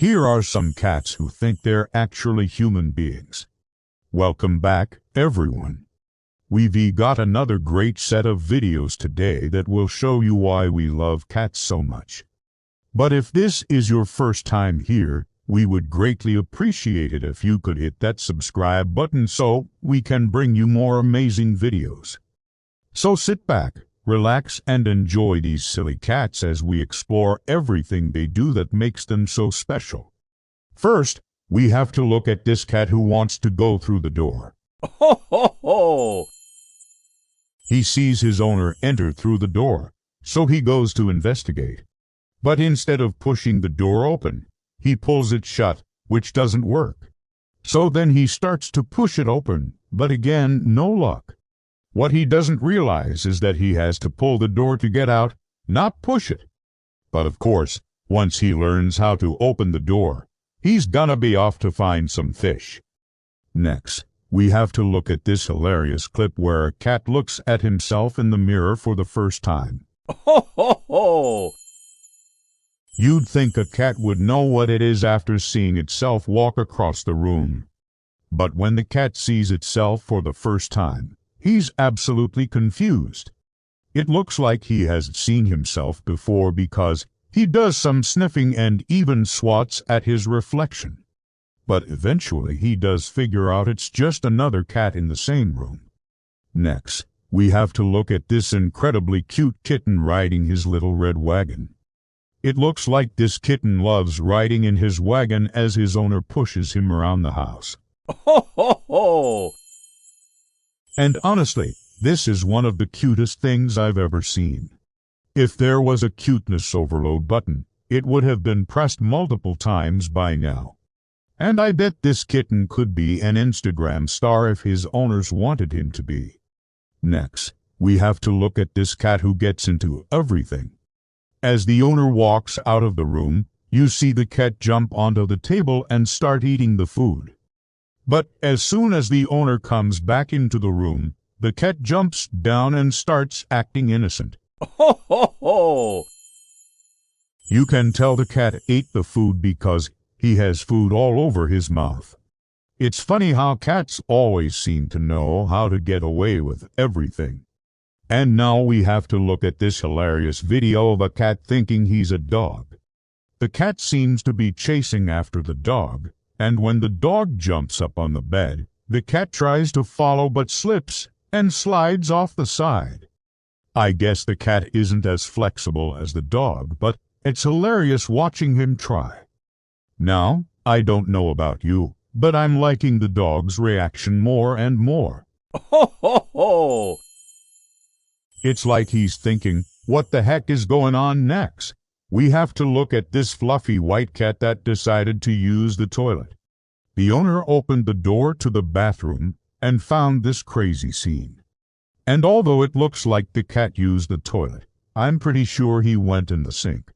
Here are some cats who think they're actually human beings. Welcome back, everyone. We've got another great set of videos today that will show you why we love cats so much. But if this is your first time here, we would greatly appreciate it if you could hit that subscribe button so we can bring you more amazing videos. So sit back, relax, and enjoy these silly cats as we explore everything they do that makes them so special. First, we have to look at this cat who wants to go through the door. Ho, ho, ho! He sees his owner enter through the door, so he goes to investigate. But instead of pushing the door open, he pulls it shut, which doesn't work. So then he starts to push it open, but again, no luck. What he doesn't realize is that he has to pull the door to get out, not push it. But of course, once he learns how to open the door, he's gonna be off to find some fish. Next, we have to look at this hilarious clip where a cat looks at himself in the mirror for the first time. Ho, ho, ho! You'd think a cat would know what it is after seeing itself walk across the room. But when the cat sees itself for the first time, he's absolutely confused. It looks like he has seen himself before because he does some sniffing and even swats at his reflection. But eventually he does figure out it's just another cat in the same room. Next, we have to look at this incredibly cute kitten riding his little red wagon. It looks like this kitten loves riding in his wagon as his owner pushes him around the house. Ho, ho, ho! And honestly, this is one of the cutest things I've ever seen. If there was a cuteness overload button, it would have been pressed multiple times by now. And I bet this kitten could be an Instagram star if his owners wanted him to be. Next, we have to look at this cat who gets into everything. As the owner walks out of the room, you see the cat jump onto the table and start eating the food. But as soon as the owner comes back into the room, the cat jumps down and starts acting innocent. Ho, ho, ho! You can tell the cat ate the food because he has food all over his mouth. It's funny how cats always seem to know how to get away with everything. And now we have to look at this hilarious video of a cat thinking he's a dog. The cat seems to be chasing after the dog, and when the dog jumps up on the bed, the cat tries to follow but slips and slides off the side. I guess the cat isn't as flexible as the dog, but it's hilarious watching him try. Now, I don't know about you, but I'm liking the dog's reaction more and more. Ho, ho, ho! It's like he's thinking, what the heck is going on next? We have to look at this fluffy white cat that decided to use the toilet. The owner opened the door to the bathroom and found this crazy scene. And although it looks like the cat used the toilet, I'm pretty sure he went in the sink.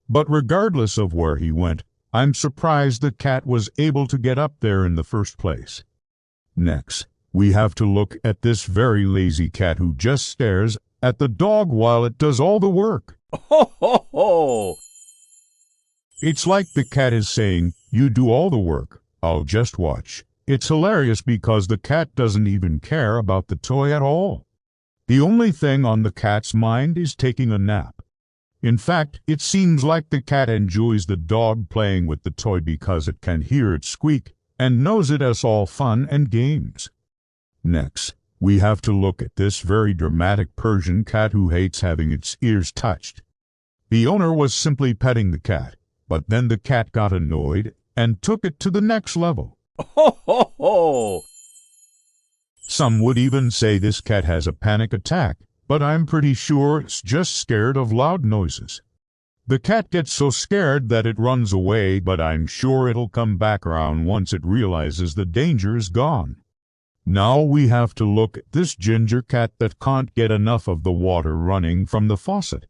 But regardless of where he went, I'm surprised the cat was able to get up there in the first place. Next, we have to look at this very lazy cat who just stares at the dog while it does all the work. Ho, ho, ho! It's like the cat is saying, you do all the work, I'll just watch. It's hilarious because the cat doesn't even care about the toy at all. The only thing on the cat's mind is taking a nap. In fact, it seems like the cat enjoys the dog playing with the toy because it can hear it squeak and knows it as all fun and games. Next, we have to look at this very dramatic Persian cat who hates having its ears touched. The owner was simply petting the cat, but then the cat got annoyed and took it to the next level. Ho, ho, ho! Some would even say this cat has a panic attack, but I'm pretty sure it's just scared of loud noises. The cat gets so scared that it runs away, but I'm sure it'll come back around once it realizes the danger is gone. Now we have to look at this ginger cat that can't get enough of the water running from the faucet.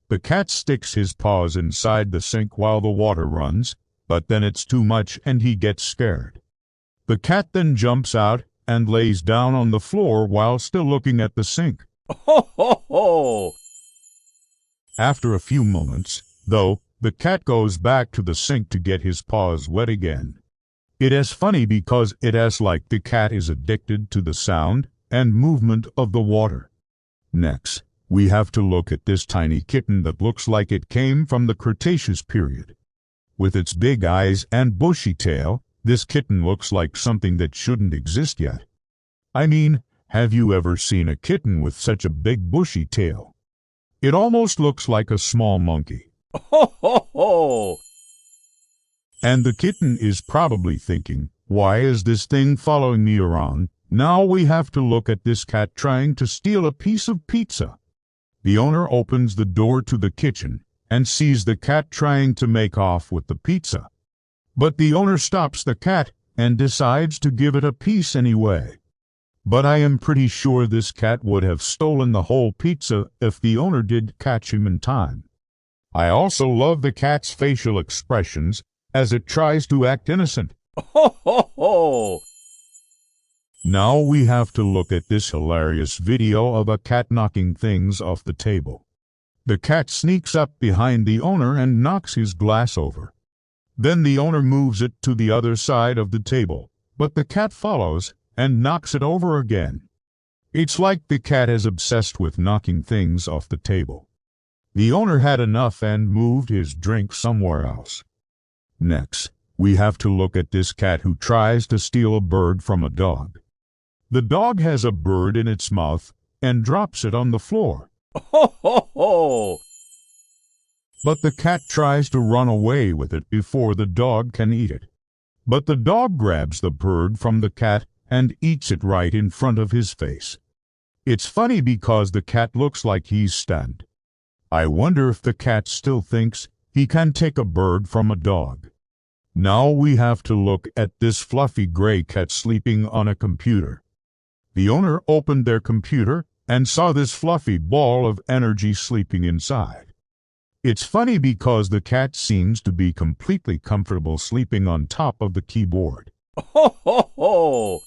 The cat sticks his paws inside the sink while the water runs, but then it's too much and he gets scared. The cat then jumps out and lays down on the floor while still looking at the sink. Ho, ho, ho! After a few moments, though, The cat goes back to the sink to get his paws wet again. It is funny because it is like the cat is addicted to the sound and movement of the water. Next, we have to look at this tiny kitten that looks like it came from the Cretaceous period. With its big eyes and bushy tail, this kitten looks like something that shouldn't exist yet. I mean, have you ever seen a kitten with such a big bushy tail? It almost looks like a small monkey. Ho, ho, ho! And the kitten is probably thinking, why is this thing following me around? Now we have to look at this cat trying to steal a piece of pizza. The owner opens the door to the kitchen and sees the cat trying to make off with the pizza. But the owner stops the cat and decides to give it a piece anyway. But I am pretty sure this cat would have stolen the whole pizza if the owner did catch him in time. I also love the cat's facial expressions as it tries to act innocent. Ho, ho, ho! Now we have to look at this hilarious video of a cat knocking things off the table. The cat sneaks up behind the owner and knocks his glass over. Then the owner moves it to the other side of the table, but the cat follows and knocks it over again. It's like the cat is obsessed with knocking things off the table. The owner had enough and moved his drink somewhere else. Next, we have to look at this cat who tries to steal a bird from a dog. The dog has a bird in its mouth and drops it on the floor. Ho, ho, ho! But the cat tries to run away with it before the dog can eat it. But the dog grabs the bird from the cat and eats it right in front of his face. It's funny because the cat looks like he's stunned. I wonder if the cat still thinks he can take a bird from a dog. Now we have to look at this fluffy gray cat sleeping on a computer. The owner opened their computer and saw this fluffy ball of energy sleeping inside. It's funny because the cat seems to be completely comfortable sleeping on top of the keyboard. Ho, ho, ho!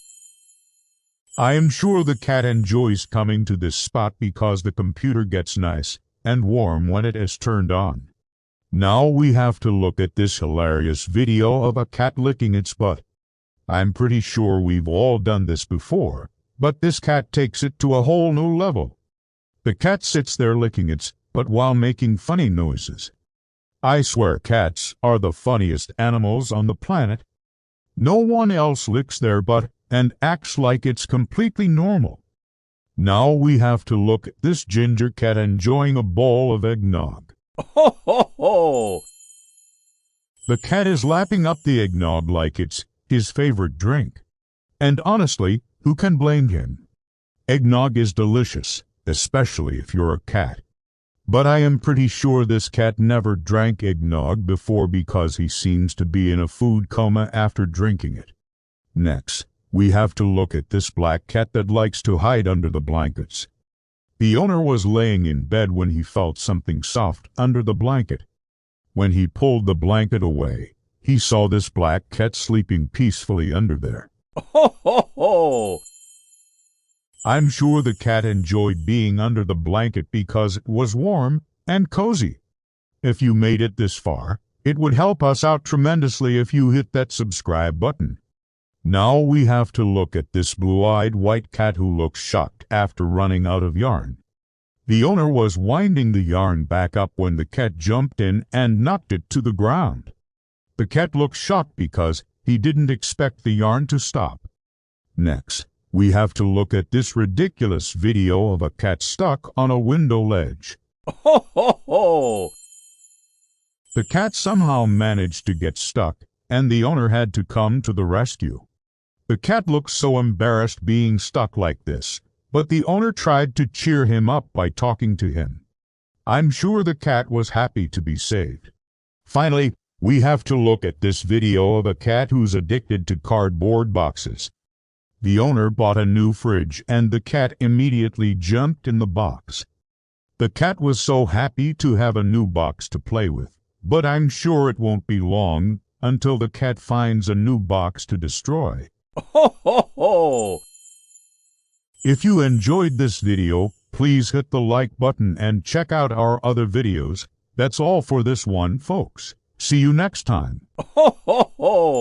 I am sure the cat enjoys coming to this spot because the computer gets nice and warm when it is turned on. Now we have to look at this hilarious video of a cat licking its butt. I'm pretty sure we've all done this before, but this cat takes it to a whole new level. The cat sits there licking its butt while making funny noises. I swear cats are the funniest animals on the planet. No one else licks their butt and acts like it's completely normal. Now we have to look at this ginger cat enjoying a bowl of eggnog. Ho, ho, ho! The cat is lapping up the eggnog like it's his favorite drink. And honestly, who can blame him? Eggnog is delicious, especially if you're a cat. But I am pretty sure this cat never drank eggnog before because he seems to be in a food coma after drinking it. Next, we have to look at this black cat that likes to hide under the blankets. The owner was laying in bed when he felt something soft under the blanket. When he pulled the blanket away, he saw this black cat sleeping peacefully under there. Ho, ho, ho! I'm sure the cat enjoyed being under the blanket because it was warm and cozy. If you made it this far, it would help us out tremendously if you hit that subscribe button. Now we have to look at this blue-eyed white cat who looks shocked after running out of yarn. The owner was winding the yarn back up when the cat jumped in and knocked it to the ground. The cat looked shocked because he didn't expect the yarn to stop. Next, we have to look at this ridiculous video of a cat stuck on a window ledge. Ho, ho, ho! The cat somehow managed to get stuck, and the owner had to come to the rescue. The cat looked so embarrassed being stuck like this, but the owner tried to cheer him up by talking to him. I'm sure the cat was happy to be saved. Finally, we have to look at this video of a cat who's addicted to cardboard boxes. The owner bought a new fridge and the cat immediately jumped in the box. The cat was so happy to have a new box to play with, but I'm sure it won't be long until the cat finds a new box to destroy. Ho, ho, ho! If you enjoyed this video, please hit the like button and check out our other videos. That's all for this one, folks. See you next time. Ho, ho, ho!